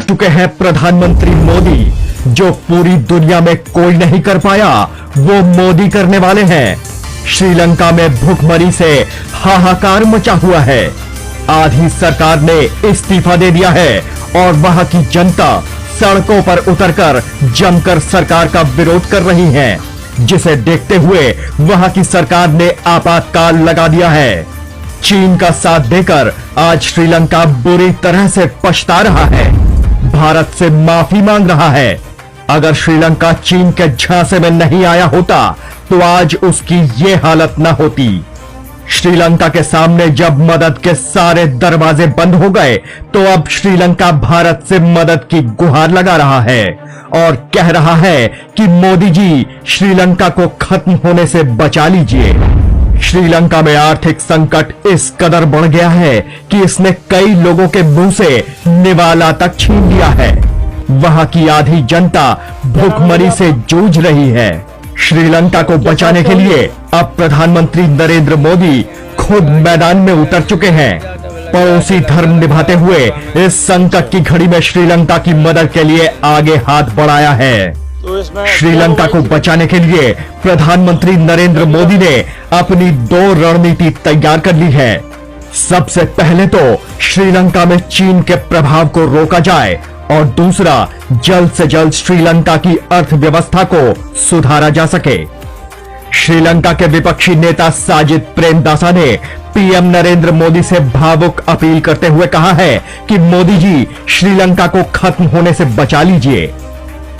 चुके हैं प्रधानमंत्री मोदी। जो पूरी दुनिया में कोई नहीं कर पाया वो मोदी करने वाले हैं। श्रीलंका में भूखमरी से हाहाकार मचा हुआ है। आधी सरकार ने इस्तीफा दे दिया है और वहां की जनता सड़कों पर उतरकर जमकर सरकार का विरोध कर रही है, जिसे देखते हुए वहां की सरकार ने आपातकाल लगा दिया है। चीन का साथ देकर आज श्रीलंका बुरी तरह से पछता रहा है, भारत से माफी मांग रहा है। अगर श्रीलंका चीन के झांसे में नहीं आया होता तो आज उसकी ये हालत न होती। श्रीलंका के सामने जब मदद के सारे दरवाजे बंद हो गए तो अब श्रीलंका भारत से मदद की गुहार लगा रहा है और कह रहा है कि मोदी जी श्रीलंका को खत्म होने से बचा लीजिए। श्रीलंका में आर्थिक संकट इस कदर बढ़ गया है कि इसने कई लोगों के मुंह से निवाला तक छीन लिया है। वहां की आधी जनता भूखमरी से जूझ रही है। श्रीलंका को बचाने के लिए अब प्रधानमंत्री नरेंद्र मोदी खुद मैदान में उतर चुके हैं। पड़ोसी धर्म निभाते हुए इस संकट की घड़ी में श्रीलंका की मदद के लिए आगे हाथ बढ़ाया है। श्रीलंका को बचाने के लिए प्रधानमंत्री नरेंद्र मोदी ने अपनी 2 रणनीति तैयार कर ली है। सबसे पहले तो श्रीलंका में चीन के प्रभाव को रोका जाए और दूसरा जल्द से जल्द श्रीलंका की अर्थव्यवस्था को सुधारा जा सके। श्रीलंका के विपक्षी नेता साजिद प्रेमदासा ने पीएम नरेंद्र मोदी से भावुक अपील करते हुए कहा है कि मोदी जी श्रीलंका को खत्म होने से बचा लीजिए।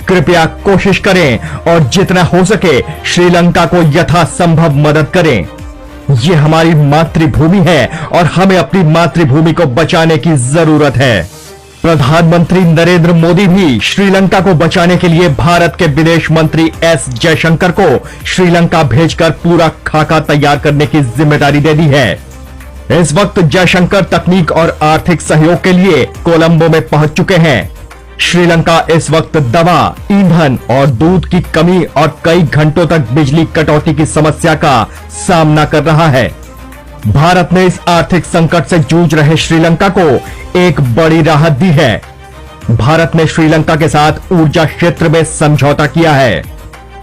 कृपया कोशिश करें और जितना हो सके श्रीलंका को यथासंभव मदद करें। ये हमारी मातृभूमि है और हमें अपनी मातृभूमि को बचाने की जरूरत है। प्रधानमंत्री नरेंद्र मोदी भी श्रीलंका को बचाने के लिए भारत के विदेश मंत्री एस जयशंकर को श्रीलंका भेजकर पूरा खाका तैयार करने की जिम्मेदारी दे दी है। इस वक्त जयशंकर तकनीक और आर्थिक सहयोग के लिए कोलंबो में पहुंच चुके हैं। श्रीलंका इस वक्त दवा, ईंधन और दूध की कमी और कई घंटों तक बिजली कटौती की समस्या का सामना कर रहा है। भारत ने इस आर्थिक संकट से जूझ रहे श्रीलंका को एक बड़ी राहत दी है। भारत ने श्रीलंका के साथ ऊर्जा क्षेत्र में समझौता किया है।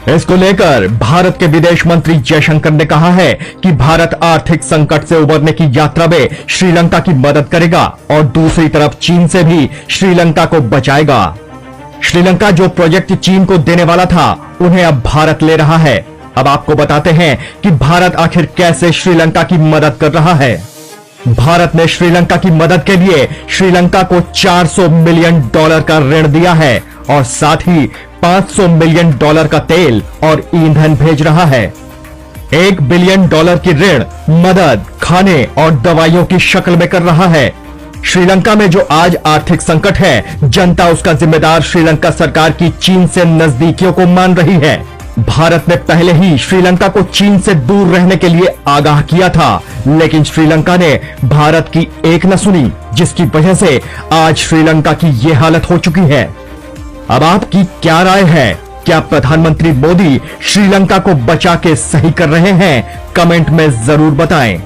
इसको लेकर भारत के विदेश मंत्री जयशंकर ने कहा है कि भारत आर्थिक संकट से उबरने की यात्रा में श्रीलंका की मदद करेगा और दूसरी तरफ चीन से भी श्रीलंका को बचाएगा। श्रीलंका जो प्रोजेक्ट चीन को देने वाला था उन्हें अब भारत ले रहा है। अब आपको बताते हैं कि भारत आखिर कैसे श्रीलंका की मदद कर रहा है। भारत ने श्रीलंका की मदद के लिए श्रीलंका को $400 मिलियन का ऋण दिया है और साथ ही $500 मिलियन का तेल और ईंधन भेज रहा है। $1 बिलियन की ऋण मदद खाने और दवाइयों की शक्ल में कर रहा है। श्रीलंका में जो आज आर्थिक संकट है, जनता उसका जिम्मेदार श्रीलंका सरकार की चीन से नजदीकियों को मान रही है। भारत ने पहले ही श्रीलंका को चीन से दूर रहने के लिए आगाह किया था, लेकिन श्रीलंका ने भारत की एक न सुनी, जिसकी वजह से आज श्रीलंका की ये हालत हो चुकी है। अब आपकी क्या राय है? क्या प्रधानमंत्री मोदी श्रीलंका को बचा के सही कर रहे हैं? कमेंट में जरूर बताएं।